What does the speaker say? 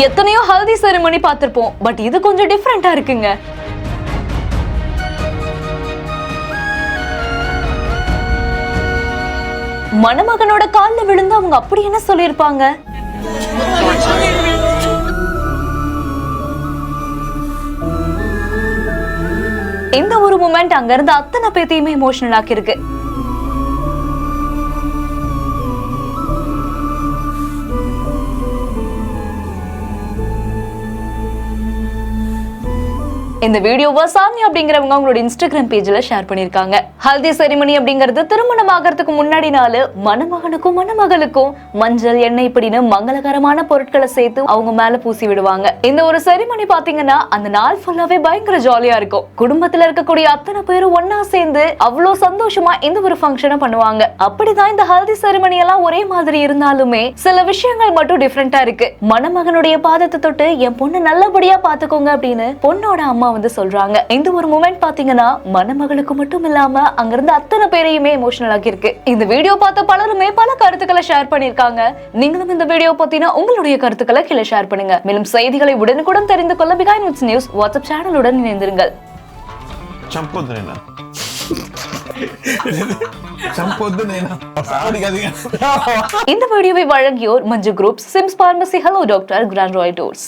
எத்தனையோ ஹல்தி செரிமனி பார்த்திருப்போம், பட் இது கொஞ்சம் டிஃபரெண்டா இருக்குங்க. மணமகனோட கால்ல விழுந்து அவங்க அப்படி என்ன சொல்லிருப்பாங்க? இந்த ஒரு மூமெண்ட் அங்க இருந்து அத்தனை பேத்தையுமே எமோஷனல் ஆக்கி இருக்கு. இந்த வீடியோவை சாமி அப்படிங்கிறவங்க அவங்களோட இன்ஸ்டாகிராம் பேஜ்ல ஷேர் பண்ணிருக்காங்க. ஹல்தி செரிமனி அப்படிங்கிறது திருமணம் ஆகிறதுக்கு முன்னாடி நாள் மணமகனுக்கும் மணமகளுக்கும் மஞ்சள், எண்ணெய் இப்படின்னு மங்களகரமான பொருட்களை சேர்த்து அவங்க மேல பூசி விடுவாங்க. இந்த ஒரு செரிமனி பாத்தீங்கன்னா அந்த நாள் ஃபுல்லாவே பயங்கர ஜாலியா இருக்கும். குடும்பத்துல இருக்கக்கூடிய அத்தனை பேரும் ஒன்னா சேர்ந்து அவ்வளவு சந்தோஷமா இந்த ஒரு ஃபங்க்ஷனை பண்ணுவாங்க. அப்படிதான் இந்த ஹல்தி செரிமனி எல்லாம் ஒரே மாதிரி இருந்தாலுமே சில விஷயங்கள் மட்டும் டிஃபரெண்டா இருக்கு. மணமகனுடைய பாதத்தை தொட்டு என் பொண்ணு நல்லபடியா பாத்துக்கோங்க அப்படின்னு பொண்ணோட அம்மா வந்து சொல்றாங்க. இந்த ஒரு மூமெண்ட் பாத்தீங்கன்னா மணமகளுக்கு மட்டும் இல்லாம அங்கிருந்து அத்தனை பேரையுமே எமோஷனல் ஆகி இருக்கு. இந்த வீடியோ பார்த்த பலருமே பல கருத்துக்களை ஷேர் பண்ணிருக்காங்க. நீங்களும் இந்த வீடியோ பத்தினா உங்களுடைய கருத்துக்களை கீழே ஷேர் பண்ணுங்க. மேலும் செய்திகளை உடனுக்குடன் தெரிந்து கொள்ள பிஹைண்ட் விட்ஸ் நியூஸ் வாட்ஸ்அப் சேனலுடன் இணைந்திருங்கள். இந்த வீடியோவை வழங்கியோர் Manju groups, SIMS pharmacy, hello doctor, grand Roy tours.